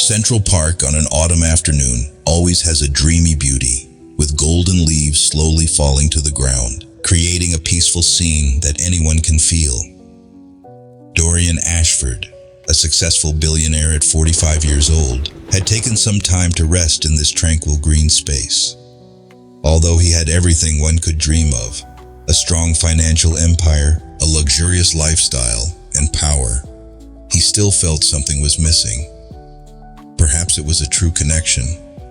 Central Park on an autumn afternoon always has a dreamy beauty, with golden leaves slowly falling to the ground, creating a peaceful scene that anyone can feel. Dorian Ashford, a successful billionaire at 45 years old, had taken some time to rest in this tranquil green space. Although he had everything one could dream of, a strong financial empire, a luxurious lifestyle, and power, he still felt something was missing. Perhaps it was a true connection,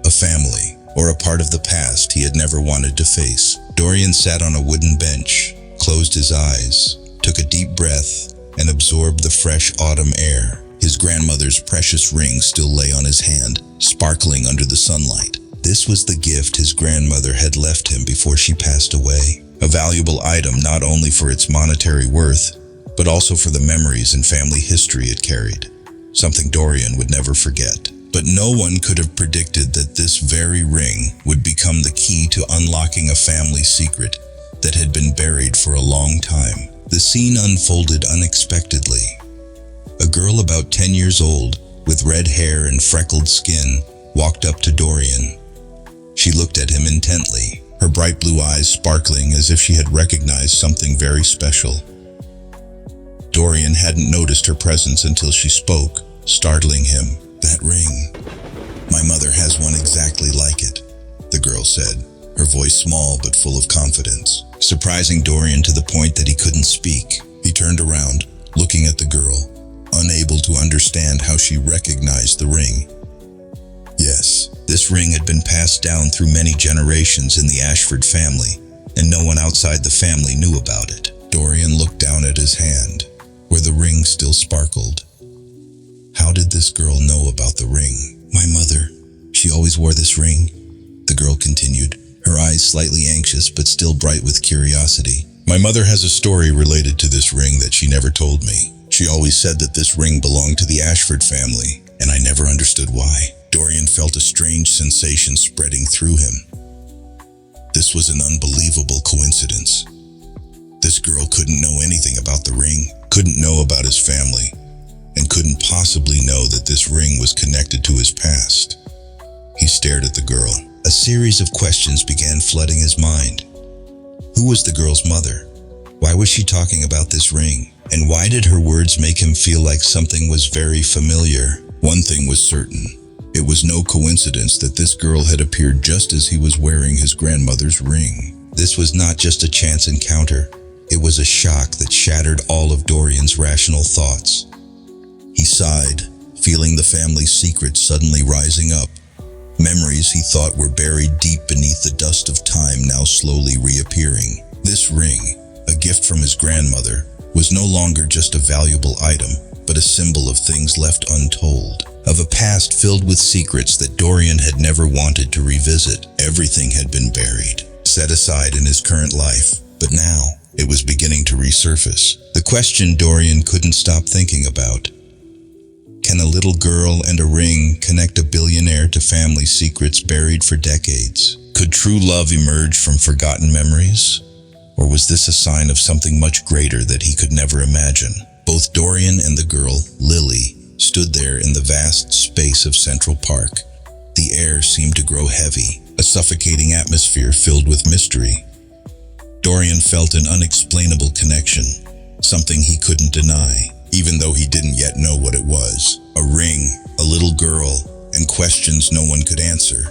a family, or a part of the past he had never wanted to face. Dorian sat on a wooden bench, closed his eyes, took a deep breath, and absorbed the fresh autumn air. His grandmother's precious ring still lay on his hand, sparkling under the sunlight. This was the gift his grandmother had left him before she passed away. A valuable item not only for its monetary worth, but also for the memories and family history it carried. Something Dorian would never forget. But no one could have predicted that this very ring would become the key to unlocking a family secret that had been buried for a long time. The scene unfolded unexpectedly. A girl about 10 years old, with red hair and freckled skin, walked up to Dorian. She looked at him intently, her bright blue eyes sparkling as if she had recognized something very special. Dorian hadn't noticed her presence until she spoke, startling him. "That ring. My mother has one exactly like it," the girl said, her voice small but full of confidence. Surprising Dorian to the point that he couldn't speak, he turned around, looking at the girl, unable to understand how she recognized the ring. Yes, this ring had been passed down through many generations in the Ashford family, and no one outside the family knew about it. Dorian looked down at his hand, where the ring still sparkled. How did this girl know about the ring? "My mother, she always wore this ring," the girl continued, her eyes slightly anxious but still bright with curiosity. "My mother has a story related to this ring that she never told me. She always said that this ring belonged to the Ashford family, and I never understood why." Dorian felt a strange sensation spreading through him. This was an unbelievable coincidence. This girl couldn't know anything about the ring, couldn't know about his family, and couldn't possibly know that this ring was connected to his past. He stared at the girl. A series of questions began flooding his mind. Who was the girl's mother? Why was she talking about this ring? And why did her words make him feel like something was very familiar? One thing was certain. It was no coincidence that this girl had appeared just as he was wearing his grandmother's ring. This was not just a chance encounter. It was a shock that shattered all of Dorian's rational thoughts. He sighed, feeling the family's secrets suddenly rising up. Memories he thought were buried deep beneath the dust of time now slowly reappearing. This ring, a gift from his grandmother, was no longer just a valuable item, but a symbol of things left untold, of a past filled with secrets that Dorian had never wanted to revisit. Everything had been buried, set aside in his current life, but now it was beginning to resurface. The question Dorian couldn't stop thinking about: can a little girl and a ring connect a billionaire to family secrets buried for decades? Could true love emerge from forgotten memories? Or was this a sign of something much greater that he could never imagine? Both Dorian and the girl, Lily, stood there in the vast space of Central Park. The air seemed to grow heavy, a suffocating atmosphere filled with mystery. Dorian felt an unexplainable connection, something he couldn't deny, even though he didn't yet know what it was. A ring, a little girl, and questions no one could answer.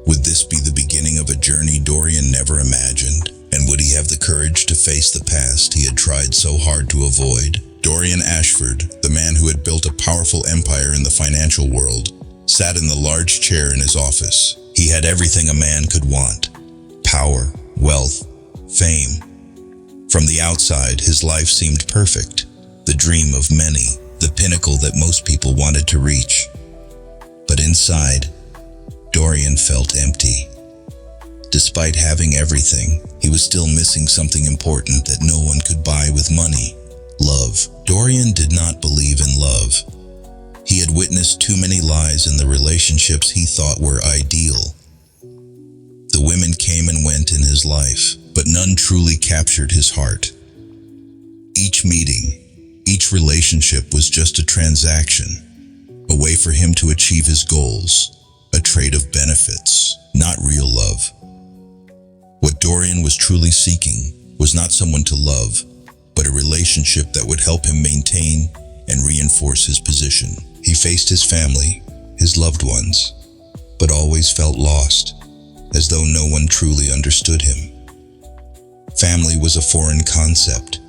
Would this be the beginning of a journey Dorian never imagined? And would he have the courage to face the past he had tried so hard to avoid? Dorian Ashford, the man who had built a powerful empire in the financial world, sat in the large chair in his office. He had everything a man could want: power, wealth, fame. From the outside, his life seemed perfect, the dream of many, the pinnacle that most people wanted to reach. But inside, Dorian felt empty. Despite having everything, he was still missing something important that no one could buy with money: love. Dorian did not believe in love. He had witnessed too many lies in the relationships he thought were ideal. The women came and went in his life, but none truly captured his heart. Each meeting, each relationship was just a transaction, a way for him to achieve his goals, a trade of benefits, not real love. What Dorian was truly seeking was not someone to love, but a relationship that would help him maintain and reinforce his position. He faced his family, his loved ones, but always felt lost, as though no one truly understood him. Family was a foreign concept,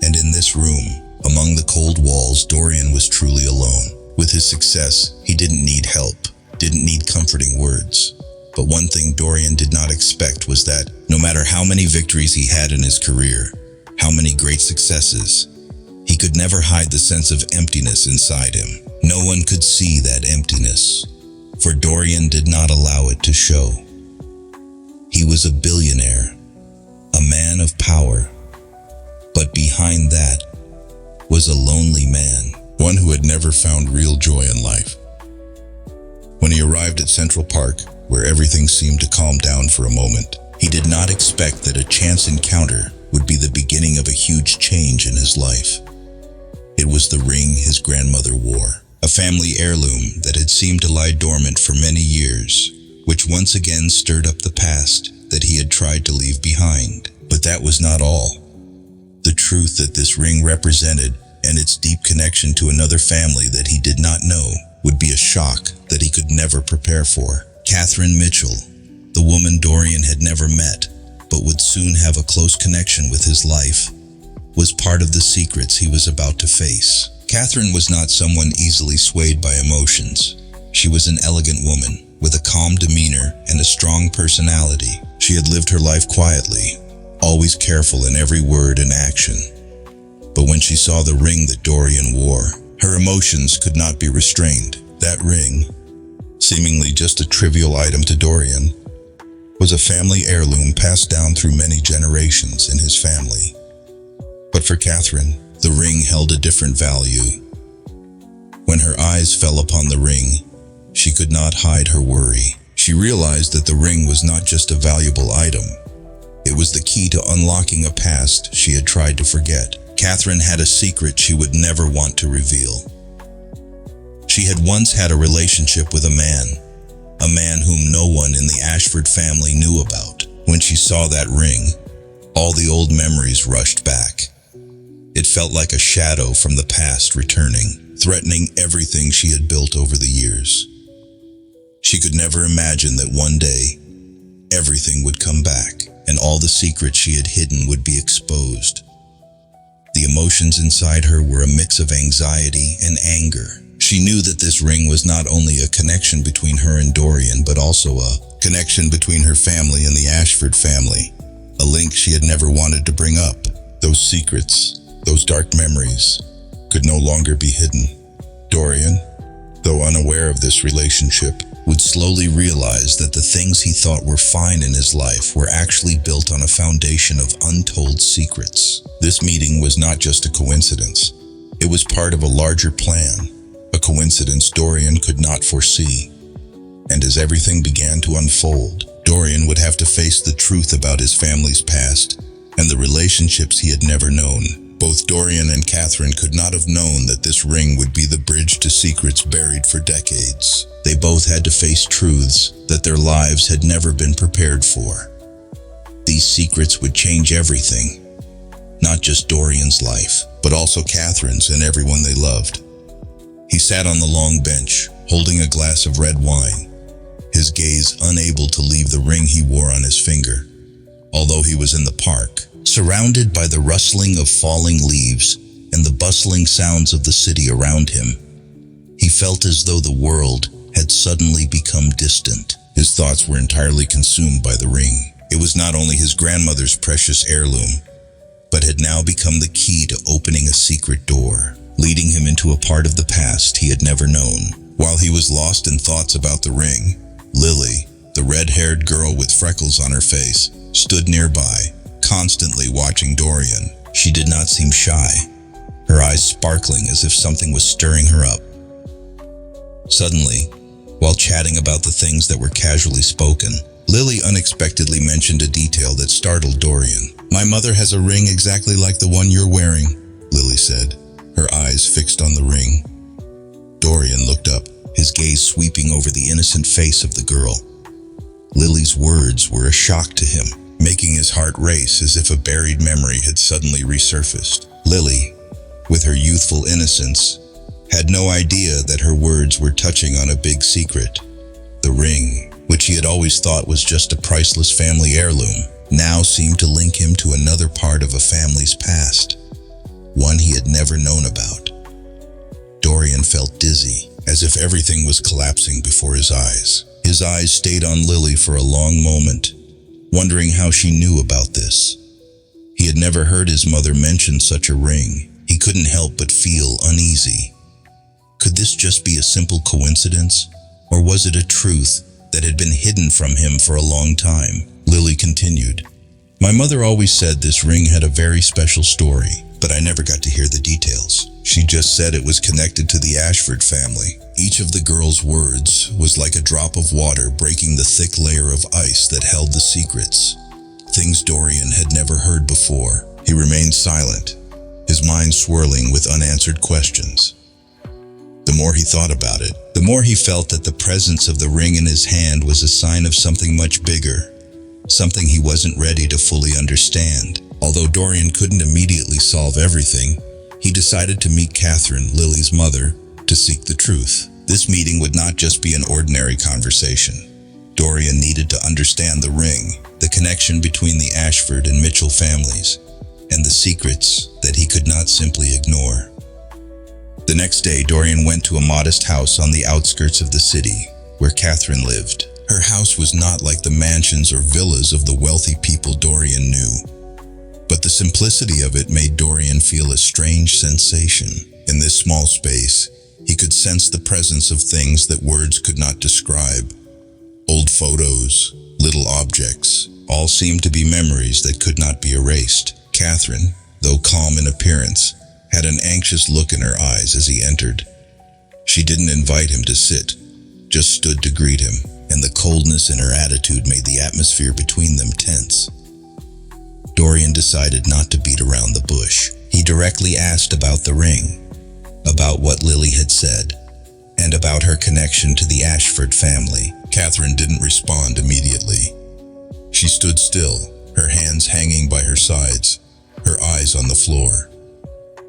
and in this room, among the cold walls, Dorian was truly alone. With his success, he didn't need help, didn't need comforting words. But one thing Dorian did not expect was that no matter how many victories he had in his career, how many great successes, he could never hide the sense of emptiness inside him. No one could see that emptiness, for Dorian did not allow it to show. He was a billionaire, a man of power, but behind that was a lonely man, one who had never found real joy in life. When he arrived at Central Park, where everything seemed to calm down for a moment, he did not expect that a chance encounter would be the beginning of a huge change in his life. It was the ring his grandmother wore, a family heirloom that had seemed to lie dormant for many years, which once again stirred up the past that he had tried to leave behind. But that was not all. The truth that this ring represented, and its deep connection to another family that he did not know, would be a shock that he could never prepare for. Catherine Mitchell, the woman Dorian had never met, but would soon have a close connection with his life, was part of the secrets he was about to face. Catherine was not someone easily swayed by emotions. She was an elegant woman, with a calm demeanor and a strong personality. She had lived her life quietly, always careful in every word and action. But when she saw the ring that Dorian wore, her emotions could not be restrained. That ring, seemingly just a trivial item to Dorian, was a family heirloom passed down through many generations in his family. But for Catherine, the ring held a different value. When her eyes fell upon the ring, she could not hide her worry. She realized that the ring was not just a valuable item. It was the key to unlocking a past she had tried to forget. Catherine had a secret she would never want to reveal. She had once had a relationship with a man whom no one in the Ashford family knew about. When she saw that ring, all the old memories rushed back. It felt like a shadow from the past returning, threatening everything she had built over the years. She could never imagine that one day, everything would come back, and all the secrets she had hidden would be exposed. The emotions inside her were a mix of anxiety and anger. She knew that this ring was not only a connection between her and Dorian, but also a connection between her family and the Ashford family, a link she had never wanted to bring up. Those secrets, those dark memories, could no longer be hidden. Dorian, though unaware of this relationship, would slowly realize that the things he thought were fine in his life were actually built on a foundation of untold secrets. This meeting was not just a coincidence. It was part of a larger plan, a coincidence Dorian could not foresee. And as everything began to unfold, Dorian would have to face the truth about his family's past and the relationships he had never known. Both Dorian and Catherine could not have known that this ring would be the bridge to secrets buried for decades. They both had to face truths that their lives had never been prepared for. These secrets would change everything, not just Dorian's life, but also Catherine's and everyone they loved. He sat on the long bench, holding a glass of red wine, his gaze unable to leave the ring he wore on his finger. Although he was in the park, surrounded by the rustling of falling leaves and the bustling sounds of the city around him, he felt as though the world had suddenly become distant. His thoughts were entirely consumed by the ring. It was not only his grandmother's precious heirloom, but had now become the key to opening a secret door, leading him into a part of the past he had never known. While he was lost in thoughts about the ring, Lily, the red-haired girl with freckles on her face, stood nearby, constantly watching Dorian. She did not seem shy, her eyes sparkling as if something was stirring her up. Suddenly, while chatting about the things that were casually spoken, Lily unexpectedly mentioned a detail that startled Dorian. "My mother has a ring exactly like the one you're wearing," Lily said, her eyes fixed on the ring. Dorian looked up, his gaze sweeping over the innocent face of the girl. Lily's words were a shock to him, making his heart race as if a buried memory had suddenly resurfaced. Lily, with her youthful innocence, had no idea that her words were touching on a big secret. The ring, which he had always thought was just a priceless family heirloom, now seemed to link him to another part of a family's past, one he had never known about. Dorian felt dizzy, as if everything was collapsing before his eyes. His eyes stayed on Lily for a long moment, wondering how she knew about this. He had never heard his mother mention such a ring. He couldn't help but feel uneasy. Could this just be a simple coincidence, or was it a truth that had been hidden from him for a long time? Lily continued, "My mother always said this ring had a very special story, but I never got to hear the details. She just said it was connected to the Ashford family." Each of the girl's words was like a drop of water breaking the thick layer of ice that held the secrets, things Dorian had never heard before. He remained silent, his mind swirling with unanswered questions. The more he thought about it, the more he felt that the presence of the ring in his hand was a sign of something much bigger, something he wasn't ready to fully understand. Although Dorian couldn't immediately solve everything, he decided to meet Catherine, Lily's mother, to seek the truth. This meeting would not just be an ordinary conversation. Dorian needed to understand the ring, the connection between the Ashford and Mitchell families, and the secrets that he could not simply ignore. The next day, Dorian went to a modest house on the outskirts of the city, where Catherine lived. Her house was not like the mansions or villas of the wealthy people Dorian knew, but the simplicity of it made Dorian feel a strange sensation. In this small space, he could sense the presence of things that words could not describe. Old photos, little objects, all seemed to be memories that could not be erased. Catherine, though calm in appearance, had an anxious look in her eyes as he entered. She didn't invite him to sit, just stood to greet him, and the coldness in her attitude made the atmosphere between them tense. Dorian decided not to beat around the bush. He directly asked about the ring, about what Lily had said, and about her connection to the Ashford family. Catherine didn't respond immediately. She stood still, her hands hanging by her sides, her eyes on the floor.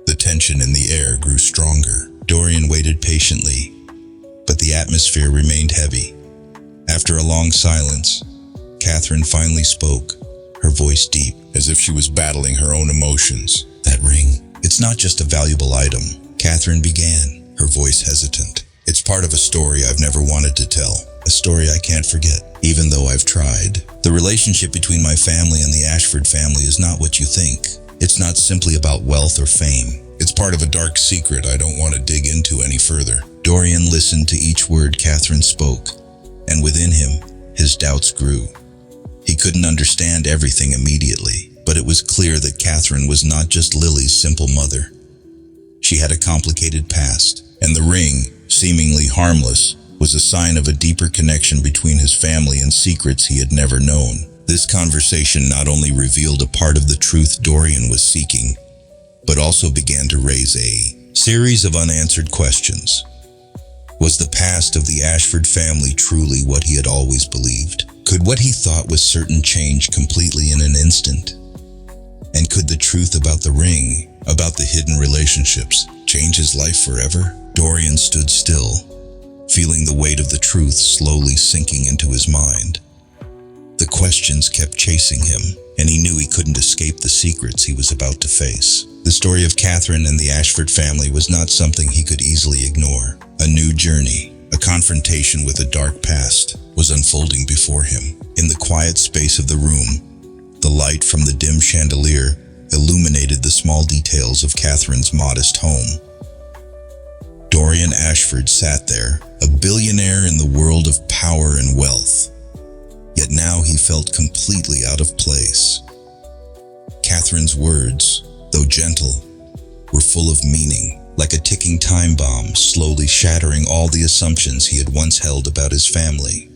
The tension in the air grew stronger. Dorian waited patiently, but the atmosphere remained heavy. After a long silence, Catherine finally spoke, her voice deep, as if she was battling her own emotions. "That ring, it's not just a valuable item," Catherine began, her voice hesitant. "It's part of a story I've never wanted to tell, a story I can't forget, even though I've tried. The relationship between my family and the Ashford family is not what you think. It's not simply about wealth or fame. It's part of a dark secret I don't want to dig into any further." Dorian listened to each word Catherine spoke, and within him, his doubts grew. He couldn't understand everything immediately, but it was clear that Catherine was not just Lily's simple mother. She had a complicated past, and the ring, seemingly harmless, was a sign of a deeper connection between his family and secrets he had never known. This conversation not only revealed a part of the truth Dorian was seeking, but also began to raise a series of unanswered questions. Was the past of the Ashford family truly what he had always believed? Could what he thought was certain change completely in an instant? And could the truth about the ring, about the hidden relationships, change his life forever? Dorian stood still, feeling the weight of the truth slowly sinking into his mind. The questions kept chasing him, and he knew he couldn't escape the secrets he was about to face. The story of Catherine and the Ashford family was not something he could easily ignore. A new journey, a confrontation with a dark past, was unfolding before him. In the quiet space of the room, the light from the dim chandelier illuminated the small details of Catherine's modest home. Dorian Ashford sat there, a billionaire in the world of power and wealth. Yet now he felt completely out of place. Catherine's words, though gentle, were full of meaning, like a ticking time bomb slowly shattering all the assumptions he had once held about his family.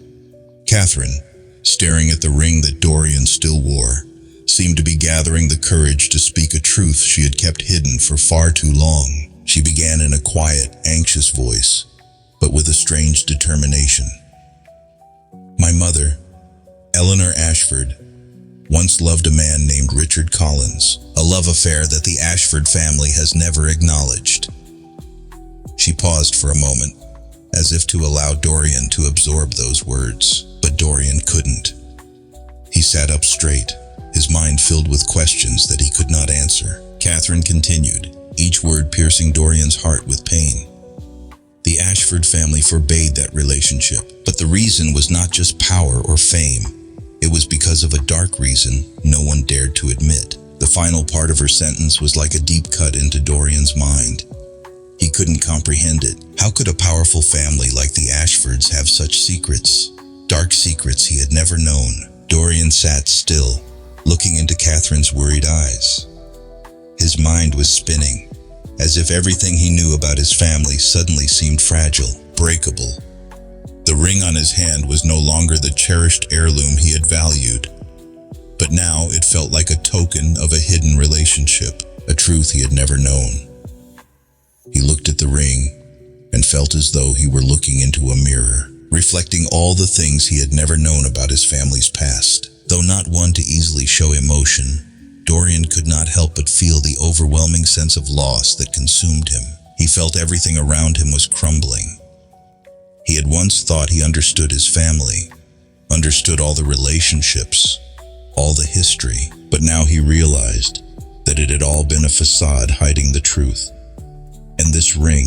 Catherine, staring at the ring that Dorian still wore, seemed to be gathering the courage to speak a truth she had kept hidden for far too long. She began in a quiet, anxious voice, but with a strange determination. My mother, Eleanor Ashford, once loved a man named Richard Collins, a love affair that the Ashford family has never acknowledged. She paused for a moment, as if to allow Dorian to absorb those words, but Dorian couldn't. He sat up straight, his mind filled with questions that he could not answer. Catherine continued, each word piercing Dorian's heart with pain. The Ashford family forbade that relationship, but the reason was not just power or fame. It was because of a dark reason no one dared to admit. The final part of her sentence was like a deep cut into Dorian's mind. He couldn't comprehend it. How could a powerful family like the Ashfords have such secrets? Dark secrets he had never known. Dorian sat still, looking into Catherine's worried eyes. His mind was spinning, as if everything he knew about his family suddenly seemed fragile, breakable. The ring on his hand was no longer the cherished heirloom he had valued, but now it felt like a token of a hidden relationship, a truth he had never known. He looked at the ring and felt as though he were looking into a mirror, reflecting all the things he had never known about his family's past. Though not one to easily show emotion, Dorian could not help but feel the overwhelming sense of loss that consumed him. He felt everything around him was crumbling. He had once thought he understood his family, understood all the relationships, all the history, but now he realized that it had all been a facade hiding the truth. And this ring,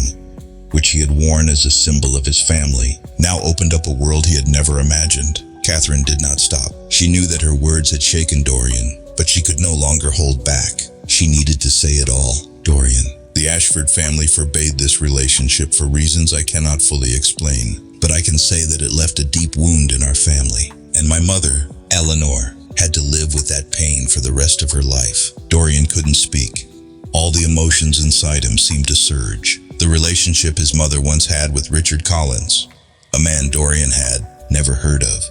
which he had worn as a symbol of his family, now opened up a world he had never imagined. Catherine did not stop. She knew that her words had shaken Dorian, but she could no longer hold back. She needed to say it all. Dorian, the Ashford family forbade this relationship for reasons I cannot fully explain, but I can say that it left a deep wound in our family. And my mother, Eleanor, had to live with that pain for the rest of her life. Dorian couldn't speak. All the emotions inside him seemed to surge. The relationship his mother once had with Richard Collins, a man Dorian had never heard of,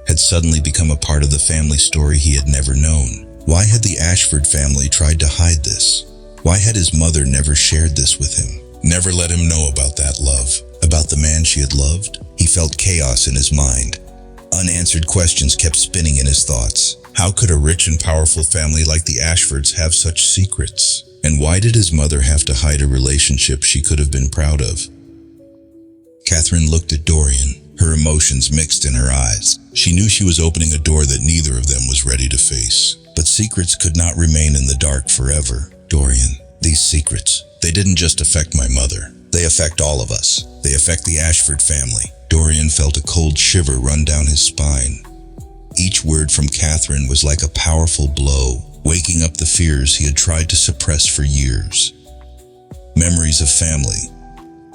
had suddenly become a part of the family story he had never known. Why had the Ashford family tried to hide this? Why had his mother never shared this with him? Never let him know about that love, about the man she had loved? He felt chaos in his mind. Unanswered questions kept spinning in his thoughts. How could a rich and powerful family like the Ashfords have such secrets? And why did his mother have to hide a relationship she could have been proud of? Catherine looked at Dorian, her emotions mixed in her eyes. She knew she was opening a door that neither of them was ready to face. But secrets could not remain in the dark forever. Dorian, these secrets, they didn't just affect my mother. They affect all of us. They affect the Ashford family. Dorian felt a cold shiver run down his spine. Each word from Catherine was like a powerful blow, waking up the fears he had tried to suppress for years. Memories of family,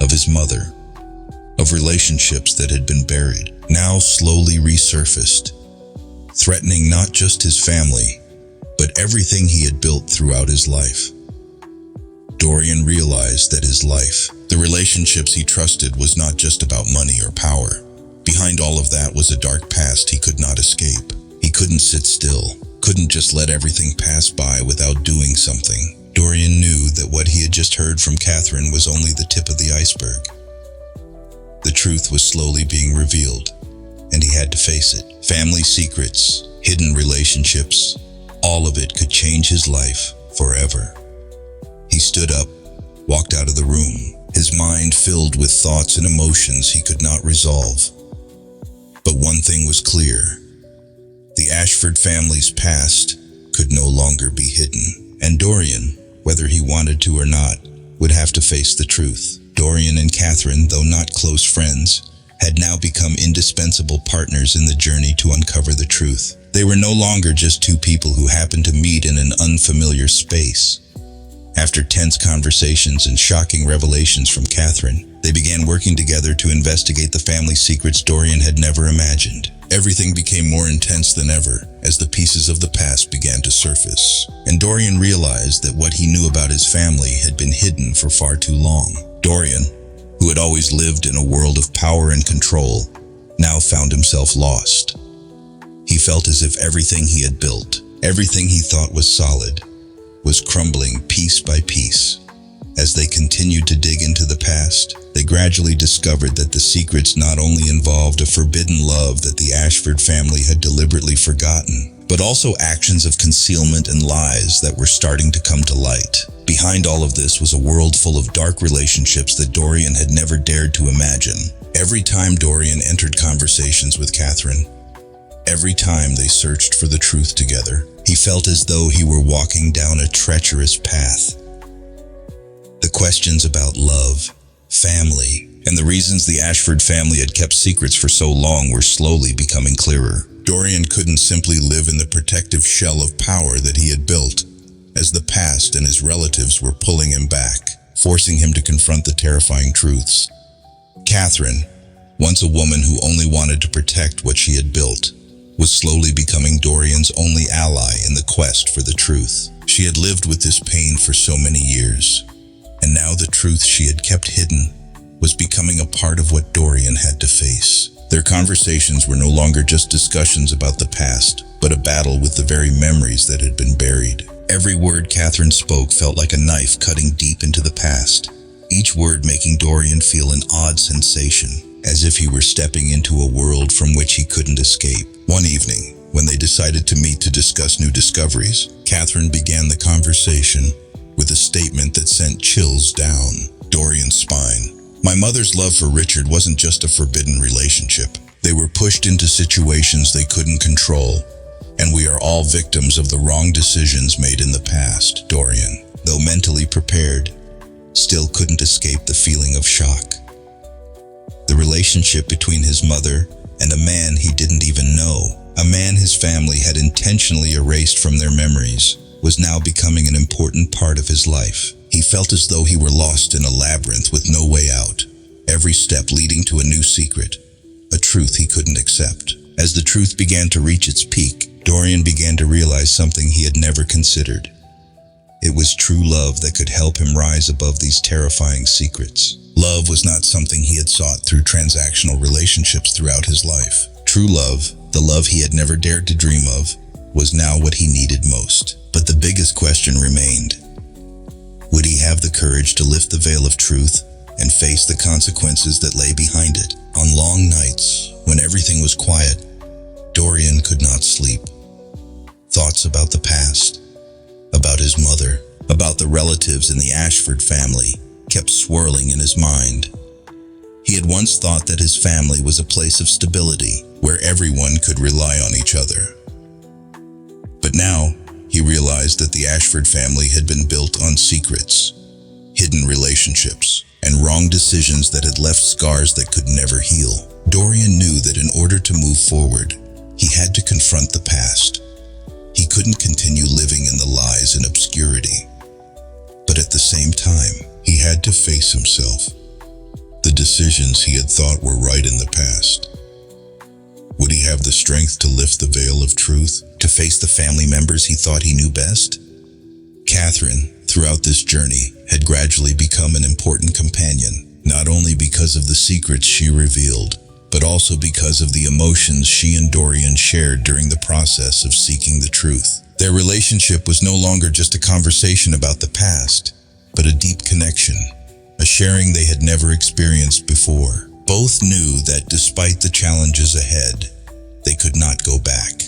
of his mother, of relationships that had been buried, now slowly resurfaced, threatening not just his family, but everything he had built throughout his life. Dorian realized that his life, the relationships he trusted, was not just about money or power. Behind all of that was a dark past he could not escape. He couldn't sit still, couldn't just let everything pass by without doing something. Dorian knew that what he had just heard from Catherine was only the tip of the iceberg. The truth was slowly being revealed, and he had to face it. Family secrets, hidden relationships, all of it could change his life forever. He stood up, walked out of the room, his mind filled with thoughts and emotions he could not resolve. But one thing was clear. The Ashford family's past could no longer be hidden, and Dorian, whether he wanted to or not, would have to face the truth. Dorian and Catherine, though not close friends, had now become indispensable partners in the journey to uncover the truth. They were no longer just two people who happened to meet in an unfamiliar space. After tense conversations and shocking revelations from Catherine, they began working together to investigate the family secrets Dorian had never imagined. Everything became more intense than ever as the pieces of the past began to surface, and Dorian realized that what he knew about his family had been hidden for far too long. Dorian, who had always lived in a world of power and control, now found himself lost. He felt as if everything he had built, everything he thought was solid, was crumbling piece by piece. As they continued to dig into the past, they gradually discovered that the secrets not only involved a forbidden love that the Ashford family had deliberately forgotten, but also actions of concealment and lies that were starting to come to light. Behind all of this was a world full of dark relationships that Dorian had never dared to imagine. Every time Dorian entered conversations with Catherine, every time they searched for the truth together, he felt as though he were walking down a treacherous path. The questions about love, family, and the reasons the Ashford family had kept secrets for so long were slowly becoming clearer. Dorian couldn't simply live in the protective shell of power that he had built, as the past and his relatives were pulling him back, forcing him to confront the terrifying truths. Catherine, once a woman who only wanted to protect what she had built, was slowly becoming Dorian's only ally in the quest for the truth. She had lived with this pain for so many years, and now the truth she had kept hidden was becoming a part of what Dorian had to face. Their conversations were no longer just discussions about the past, but a battle with the very memories that had been buried. Every word Catherine spoke felt like a knife cutting deep into the past, each word making Dorian feel an odd sensation, as if he were stepping into a world from which he couldn't escape. One evening, when they decided to meet to discuss new discoveries, Catherine began the conversation with a statement that sent chills down Dorian's spine. My mother's love for Richard wasn't just a forbidden relationship. They were pushed into situations they couldn't control, and we are all victims of the wrong decisions made in the past. Dorian, though mentally prepared, still couldn't escape the feeling of shock. The relationship between his mother and a man he didn't even know, a man his family had intentionally erased from their memories, was now becoming an important part of his life. He felt as though he were lost in a labyrinth with no way out, every step leading to a new secret, a truth he couldn't accept. As the truth began to reach its peak, Dorian began to realize something he had never considered. It was true love that could help him rise above these terrifying secrets. Love was not something he had sought through transactional relationships throughout his life. True love, the love he had never dared to dream of, was now what he needed most. But the biggest question remained. Would he have the courage to lift the veil of truth and face the consequences that lay behind it? On long nights, when everything was quiet, Dorian could not sleep. Thoughts about the past, about his mother, about the relatives in the Ashford family kept swirling in his mind. He had once thought that his family was a place of stability where everyone could rely on each other. But now, he realized that the Ashford family had been built on secrets, hidden relationships, and wrong decisions that had left scars that could never heal. Dorian knew that in order to move forward, he had to confront the past. He couldn't continue living in the lies and obscurity. But at the same time, he had to face himself. The decisions he had thought were right in the past. Would he have the strength to lift the veil of truth, to face the family members he thought he knew best? Catherine, throughout this journey, had gradually become an important companion, not only because of the secrets she revealed, but also because of the emotions she and Dorian shared during the process of seeking the truth. Their relationship was no longer just a conversation about the past, but a deep connection, a sharing they had never experienced before. Both knew that despite the challenges ahead, they could not go back.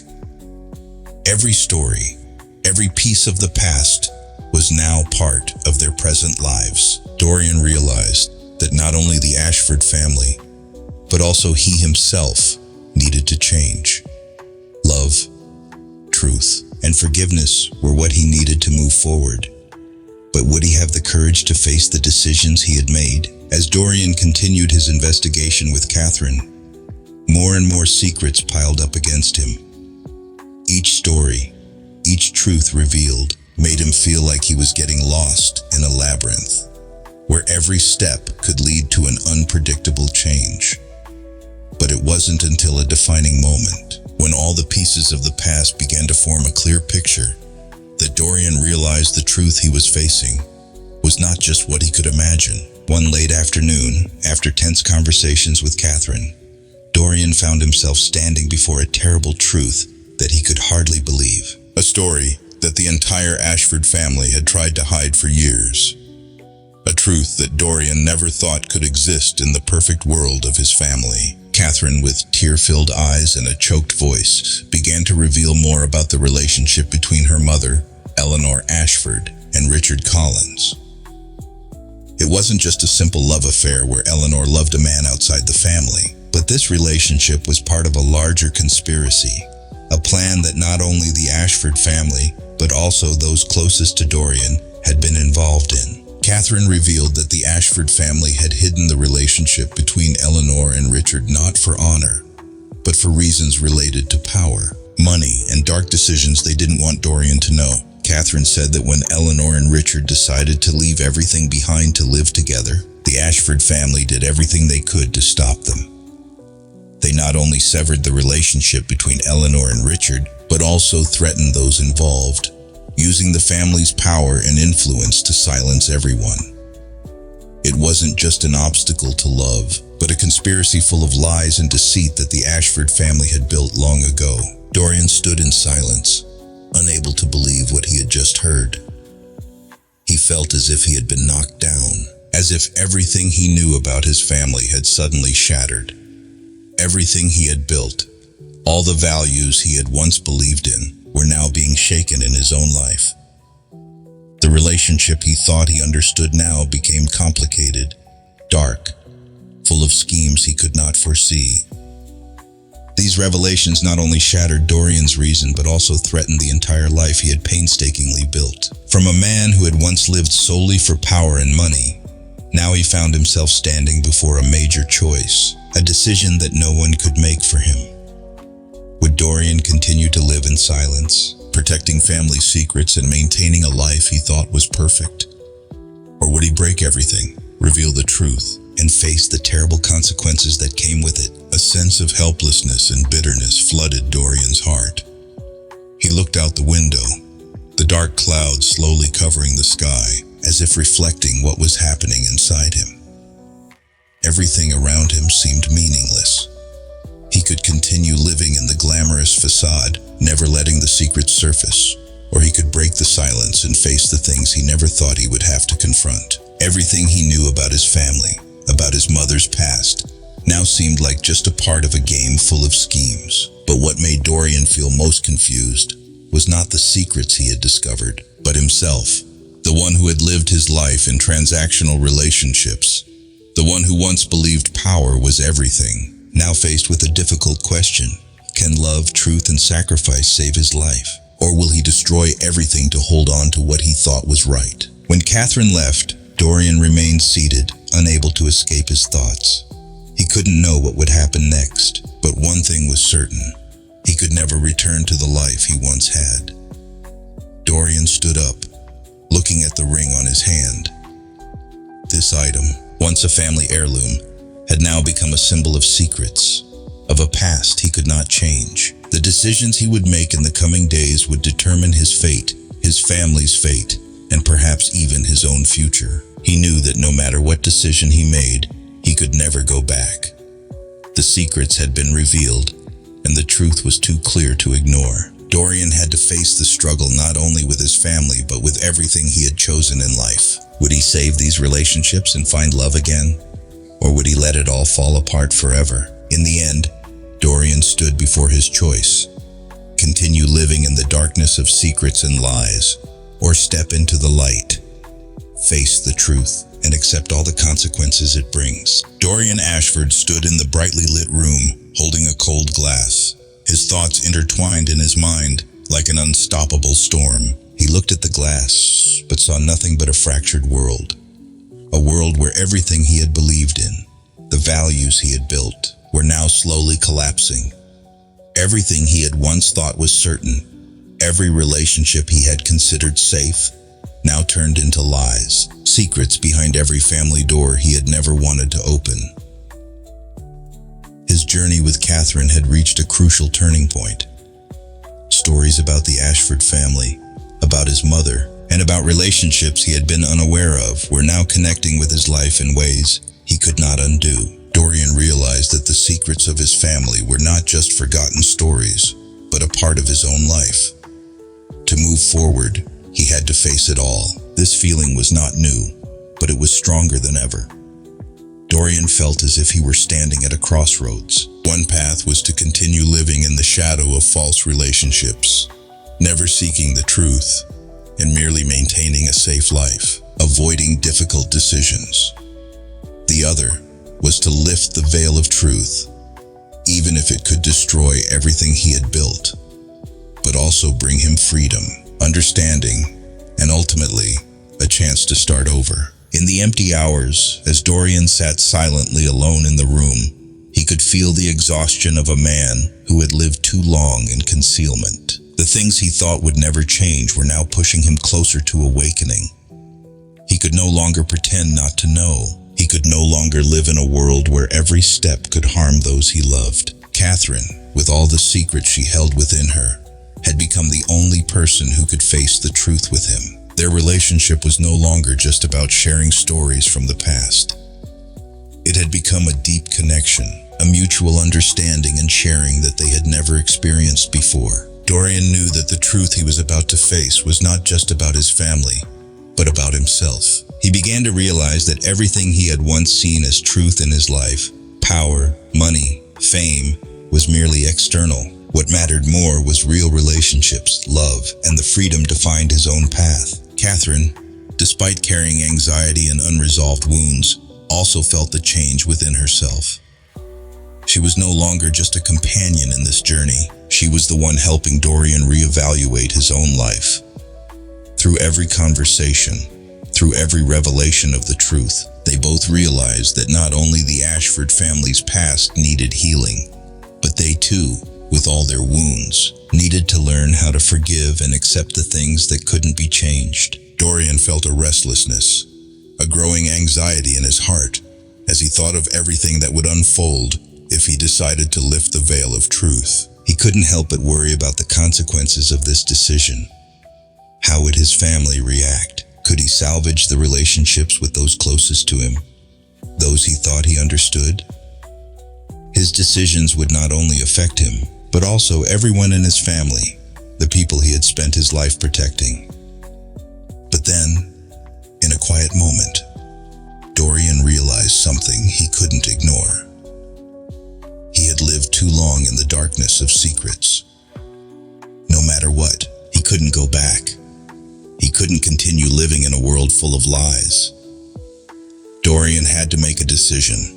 Every story, every piece of the past was now part of their present lives. Dorian realized that not only the Ashford family, but also he himself needed to change. Love, truth, and forgiveness were what he needed to move forward. But would he have the courage to face the decisions he had made? As Dorian continued his investigation with Catherine, more and more secrets piled up against him. Each story, each truth revealed, made him feel like he was getting lost in a labyrinth, where every step could lead to an unpredictable change. But it wasn't until a defining moment, when all the pieces of the past began to form a clear picture, that Dorian realized the truth he was facing was not just what he could imagine. One late afternoon, after tense conversations with Catherine, Dorian found himself standing before a terrible truth that he could hardly believe. A story that the entire Ashford family had tried to hide for years. a truth that Dorian never thought could exist in the perfect world of his family. Catherine, with tear-filled eyes and a choked voice, began to reveal more about the relationship between her mother, Eleanor Ashford, and Richard Collins. It wasn't just a simple love affair where Eleanor loved a man outside the family, but this relationship was part of a larger conspiracy, a plan that not only the Ashford family, but also those closest to Dorian, had been involved in. Catherine revealed that the Ashford family had hidden the relationship between Eleanor and Richard not for honor, but for reasons related to power, money, and dark decisions they didn't want Dorian to know. Catherine said that when Eleanor and Richard decided to leave everything behind to live together, the Ashford family did everything they could to stop them. They not only severed the relationship between Eleanor and Richard, but also threatened those involved, using the family's power and influence to silence everyone. It wasn't just an obstacle to love, but a conspiracy full of lies and deceit that the Ashford family had built long ago. Dorian stood in silence, unable to believe what he had just heard. He felt as if he had been knocked down, as if everything he knew about his family had suddenly shattered. Everything he had built, all the values he had once believed in, were now being shaken in his own life. The relationship he thought he understood now became complicated, dark, full of schemes he could not foresee. These revelations not only shattered Dorian's reason, but also threatened the entire life he had painstakingly built. From a man who had once lived solely for power and money, now he found himself standing before a major choice, a decision that no one could make for him. Would Dorian continue to live in silence, protecting family secrets and maintaining a life he thought was perfect? Or would he break everything, reveal the truth, and face the terrible consequences that came with it? A sense of helplessness and bitterness flooded Dorian's heart. He looked out the window, the dark clouds slowly covering the sky, as if reflecting what was happening inside him. Everything around him seemed meaningless. He could continue living in the glamorous facade, never letting the secrets surface, or he could break the silence and face the things he never thought he would have to confront. Everything he knew about his family, about his mother's past, now seemed like just a part of a game full of schemes. But what made Dorian feel most confused was not the secrets he had discovered, but himself, the one who had lived his life in transactional relationships, the one who once believed power was everything. Now faced with a difficult question, can love, truth, and sacrifice save his life? Or will he destroy everything to hold on to what he thought was right? When Catherine left, Dorian remained seated, unable to escape his thoughts. He couldn't know what would happen next, but one thing was certain. He could never return to the life he once had. Dorian stood up, looking at the ring on his hand. This item, once a family heirloom, had now become a symbol of secrets, of a past he could not change. The decisions he would make in the coming days would determine his fate, his family's fate, and perhaps even his own future. He knew that no matter what decision he made, he could never go back. The secrets had been revealed, and the truth was too clear to ignore. Dorian had to face the struggle not only with his family, but with everything he had chosen in life. Would he save these relationships and find love again? Or would he let it all fall apart forever? In the end, Dorian stood before his choice. Continue living in the darkness of secrets and lies, or step into the light, face the truth, and accept all the consequences it brings. Dorian Ashford stood in the brightly lit room, holding a cold glass, his thoughts intertwined in his mind like an unstoppable storm. He looked at the glass, but saw nothing but a fractured world. A world where everything he had believed in, the values he had built, were now slowly collapsing. Everything he had once thought was certain, every relationship he had considered safe, now turned into lies, secrets behind every family door he had never wanted to open. His journey with Catherine had reached a crucial turning point. Stories about the Ashford family, about his mother, and about relationships he had been unaware of were now connecting with his life in ways he could not undo. Dorian realized that the secrets of his family were not just forgotten stories, but a part of his own life. To move forward, he had to face it all. This feeling was not new. but it was stronger than ever. Dorian felt as if he were standing at a crossroads. One path was to continue living in the shadow of false relationships, never seeking the truth, and merely maintaining a safe life, avoiding difficult decisions. The other was to lift the veil of truth, even if it could destroy everything he had built, but also bring him freedom, understanding, and ultimately, a chance to start over. In the empty hours, as Dorian sat silently alone in the room, he could feel the exhaustion of a man who had lived too long in concealment. The things he thought would never change were now pushing him closer to awakening. He could no longer pretend not to know. He could no longer live in a world where every step could harm those he loved. Catherine, with all the secrets she held within her, had become the only person who could face the truth with him. Their relationship was no longer just about sharing stories from the past. It had become a deep connection, a mutual understanding and sharing that they had never experienced before. Dorian knew that the truth he was about to face was not just about his family, but about himself. He began to realize that everything he had once seen as truth in his life, power, money, fame, was merely external. What mattered more was real relationships, love, and the freedom to find his own path. Catherine, despite carrying anxiety and unresolved wounds, also felt the change within herself. She was no longer just a companion in this journey. She was the one helping Dorian reevaluate his own life. Through every conversation, through every revelation of the truth, they both realized that not only the Ashford family's past needed healing, but they too, with all their wounds, needed to learn how to forgive and accept the things that couldn't be changed. Dorian felt a restlessness, a growing anxiety in his heart, as he thought of everything that would unfold if he decided to lift the veil of truth. He couldn't help but worry about the consequences of this decision. How would his family react? Could he salvage the relationships with those closest to him, those he thought he understood? His decisions would not only affect him, but also everyone in his family, the people he had spent his life protecting. But then, in a quiet moment, Dorian realized something he couldn't ignore. He had lived too long in the darkness of secrets. No matter what, he couldn't go back. He couldn't continue living in a world full of lies. Dorian had to make a decision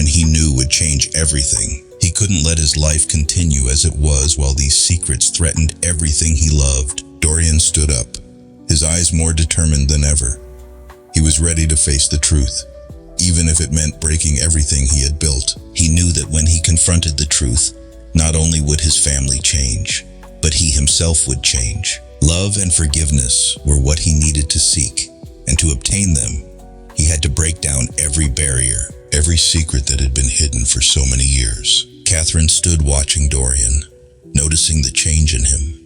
he knew would change everything. He couldn't let his life continue as it was while these secrets threatened everything he loved. Dorian stood up, his eyes more determined than ever. He was ready to face the truth, even if it meant breaking everything he had built. He knew that when he confronted the truth, not only would his family change, but he himself would change. Love and forgiveness were what he needed to seek, and to obtain them, he had to break down every barrier, every secret that had been hidden for so many years. Catherine stood watching Dorian, noticing the change in him.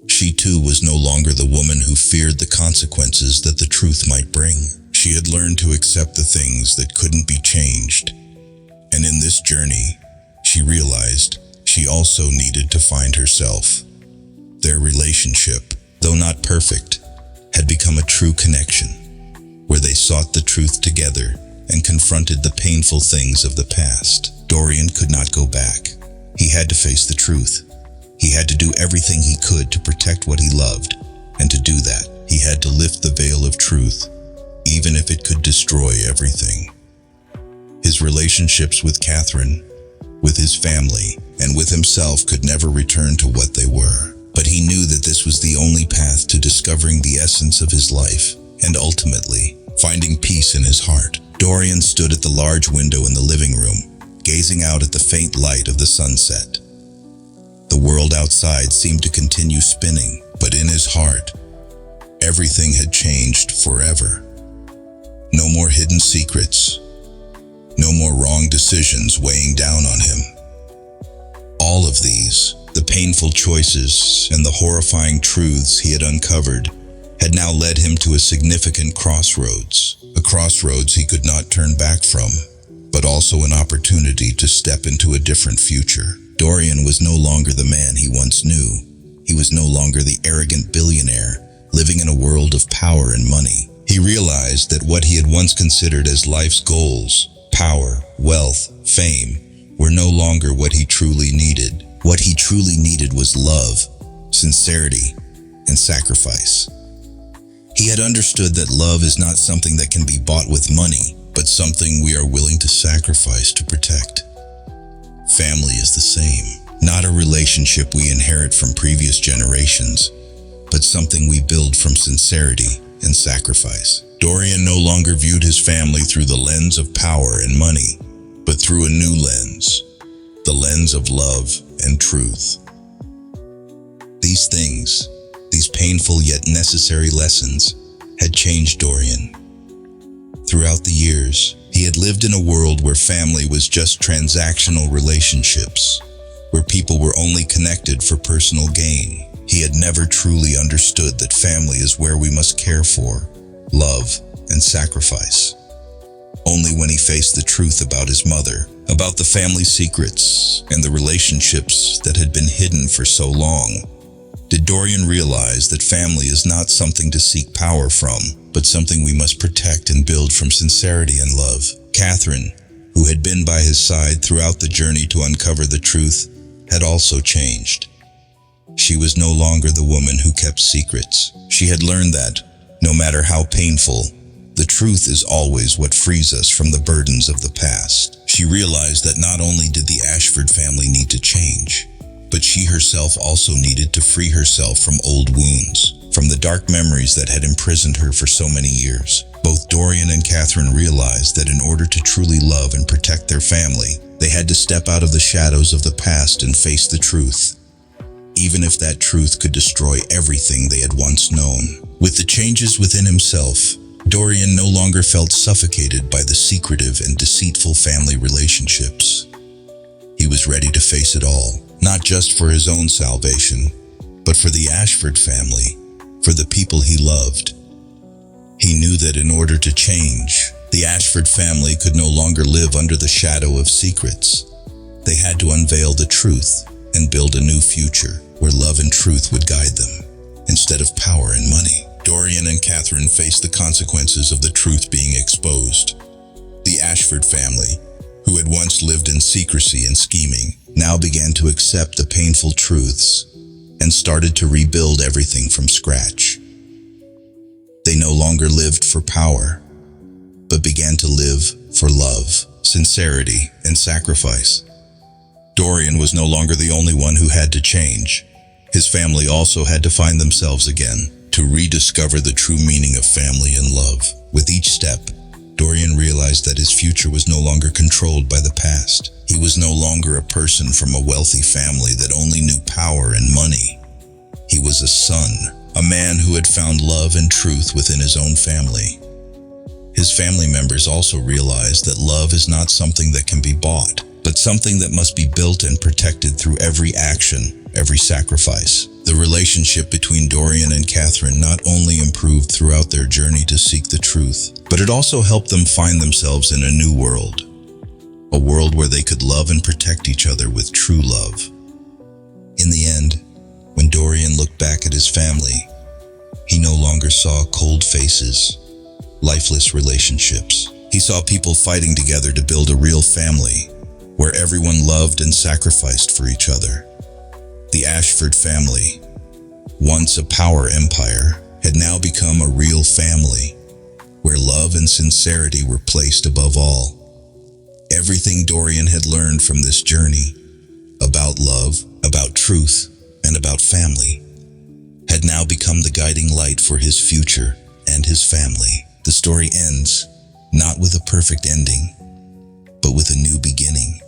She too was no longer the woman who feared the consequences that the truth might bring. She had learned to accept the things that couldn't be changed. And in this journey, she realized she also needed to find herself. Their relationship, though not perfect, had become a true connection, where they sought the truth together and confronted the painful things of the past. Dorian could not go back. He had to face the truth. He had to do everything he could to protect what he loved, and to do that, he had to lift the veil of truth, even if it could destroy everything. His relationships with Catherine, with his family, and with himself could never return to what they were. But he knew that this was the only path to discovering the essence of his life, and ultimately, finding peace in his heart. Dorian stood at the large window in the living room, gazing out at the faint light of the sunset. The world outside seemed to continue spinning, but in his heart, everything had changed forever. No more hidden secrets, no more wrong decisions weighing down on him. All of these, the painful choices and the horrifying truths he had uncovered, had now led him to a significant crossroads, a crossroads he could not turn back from, but also an opportunity to step into a different future. Dorian was no longer the man he once knew. He was no longer the arrogant billionaire living in a world of power and money. He realized that what he had once considered as life's goals, power, wealth, fame, were no longer what he truly needed. What he truly needed was love, sincerity, and sacrifice. He had understood that love is not something that can be bought with money, but something we are willing to sacrifice to protect. Family is the same, not a relationship we inherit from previous generations, but something we build from sincerity and sacrifice. Dorian no longer viewed his family through the lens of power and money, but through a new lens, the lens of love and truth. These painful yet necessary lessons had changed Dorian. Throughout the years, he had lived in a world where family was just transactional relationships, where people were only connected for personal gain. He had never truly understood that family is where we must care for, love, and sacrifice. Only when he faced the truth about his mother, about the family secrets, and the relationships that had been hidden for so long, did Dorian realize that family is not something to seek power from, but something we must protect and build from sincerity and love. Catherine, who had been by his side throughout the journey to uncover the truth, had also changed. She was no longer the woman who kept secrets. She had learned that, no matter how painful, the truth is always what frees us from the burdens of the past. She realized that not only did the Ashford family need to change, but she herself also needed to free herself from old wounds, from the dark memories that had imprisoned her for so many years. Both Dorian and Catherine realized that in order to truly love and protect their family, they had to step out of the shadows of the past and face the truth, even if that truth could destroy everything they had once known. With the changes within himself, Dorian no longer felt suffocated by the secretive and deceitful family relationships. He was ready to face it all, not just for his own salvation, but for the Ashford family, for the people he loved. He knew that in order to change, the Ashford family could no longer live under the shadow of secrets. They had to unveil the truth and build a new future where love and truth would guide them, instead of power and money. Dorian and Catherine faced the consequences of the truth being exposed. The Ashford family, who had once lived in secrecy and scheming, now began to accept the painful truths and started to rebuild everything from scratch. They no longer lived for power, but began to live for love, sincerity, and sacrifice. Dorian was no longer the only one who had to change. His family also had to find themselves again, to rediscover the true meaning of family and love. With each step, Dorian realized that his future was no longer controlled by the past. He was no longer a person from a wealthy family that only knew power and money. He was a son, a man who had found love and truth within his own family. His family members also realized that love is not something that can be bought, but something that must be built and protected through every action, every sacrifice. The relationship between Dorian and Catherine not only improved throughout their journey to seek the truth, but it also helped them find themselves in a new world. A world where they could love and protect each other with true love. In the end, when Dorian looked back at his family, he no longer saw cold faces, lifeless relationships. He saw people fighting together to build a real family, where everyone loved and sacrificed for each other. The Ashford family, once a power empire, had now become a real family, where love and sincerity were placed above all. Everything Dorian had learned from this journey, about love, about truth, and about family, had now become the guiding light for his future and his family. The story ends, not with a perfect ending, but with a new beginning.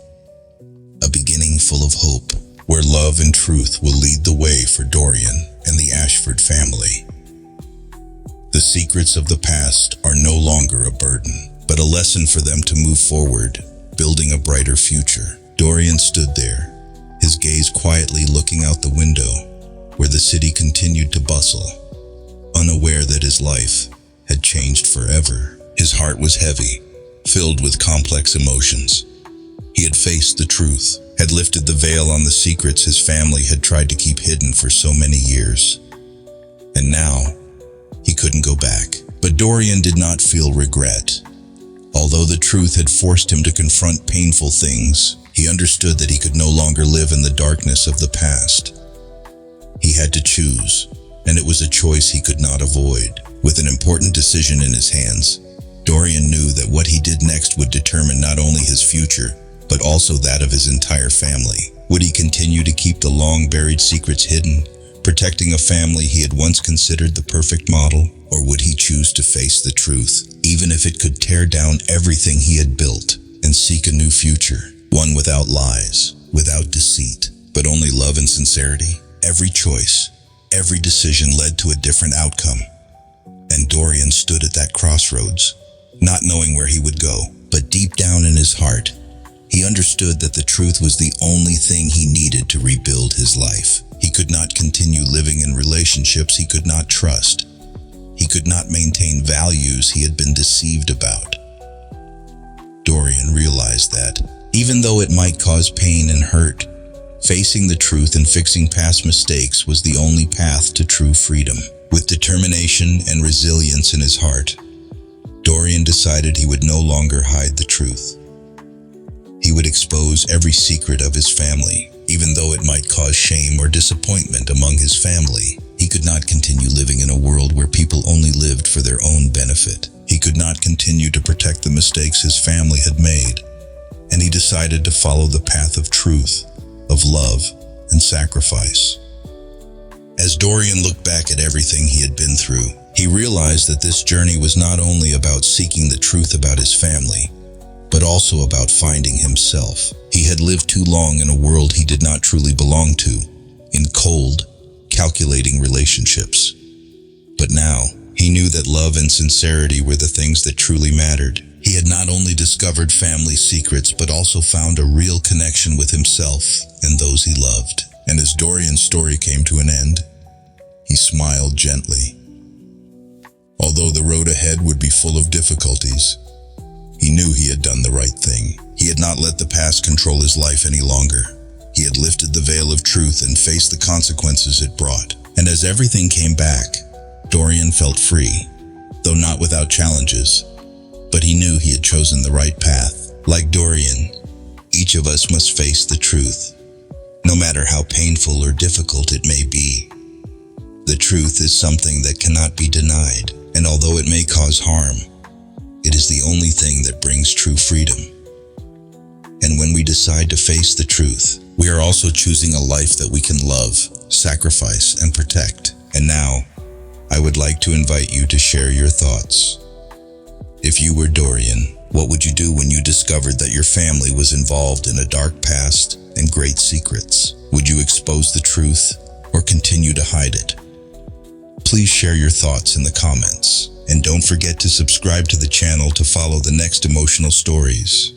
A beginning full of hope, where love and truth will lead the way for Dorian and the Ashford family. The secrets of the past are no longer a burden, but a lesson for them to move forward, building a brighter future. Dorian stood there, his gaze quietly looking out the window, where the city continued to bustle, unaware that his life had changed forever. His heart was heavy, filled with complex emotions. He had faced the truth, had lifted the veil on the secrets his family had tried to keep hidden for so many years. And now, he couldn't go back. But Dorian did not feel regret. Although the truth had forced him to confront painful things, he understood that he could no longer live in the darkness of the past. He had to choose, and it was a choice he could not avoid. With an important decision in his hands, Dorian knew that what he did next would determine not only his future, but also that of his entire family. Would he continue to keep the long-buried secrets hidden, protecting a family he had once considered the perfect model? Or would he choose to face the truth, even if it could tear down everything he had built, and seek a new future, one without lies, without deceit, but only love and sincerity? Every choice, every decision led to a different outcome. And Dorian stood at that crossroads, not knowing where he would go, but deep down in his heart, he understood that the truth was the only thing he needed to rebuild his life. He could not continue living in relationships he could not trust. He could not maintain values he had been deceived about. Dorian realized that, even though it might cause pain and hurt, facing the truth and fixing past mistakes was the only path to true freedom. With determination and resilience in his heart, Dorian decided he would no longer hide the truth. He would expose every secret of his family, even though it might cause shame or disappointment among his family. He could not continue living in a world where people only lived for their own benefit. He could not continue to protect the mistakes his family had made, and he decided to follow the path of truth, of love, and sacrifice. As Dorian looked back at everything he had been through, he realized that this journey was not only about seeking the truth about his family, but also about finding himself. He had lived too long in a world he did not truly belong to, in cold, calculating relationships. But now, he knew that love and sincerity were the things that truly mattered. He had not only discovered family secrets, but also found a real connection with himself and those he loved. And as Dorian's story came to an end, he smiled gently. Although the road ahead would be full of difficulties, he knew he had done the right thing. He had not let the past control his life any longer. He had lifted the veil of truth and faced the consequences it brought. And as everything came back, Dorian felt free, though not without challenges. But he knew he had chosen the right path. Like Dorian, each of us must face the truth, no matter how painful or difficult it may be. The truth is something that cannot be denied, and although it may cause harm, it is the only thing that brings true freedom. And when we decide to face the truth, we are also choosing a life that we can love, sacrifice, and protect. And now, I would like to invite you to share your thoughts. If you were Dorian, what would you do when you discovered that your family was involved in a dark past and great secrets? Would you expose the truth or continue to hide it? Please share your thoughts in the comments, and don't forget to subscribe to the channel to follow the next emotional stories.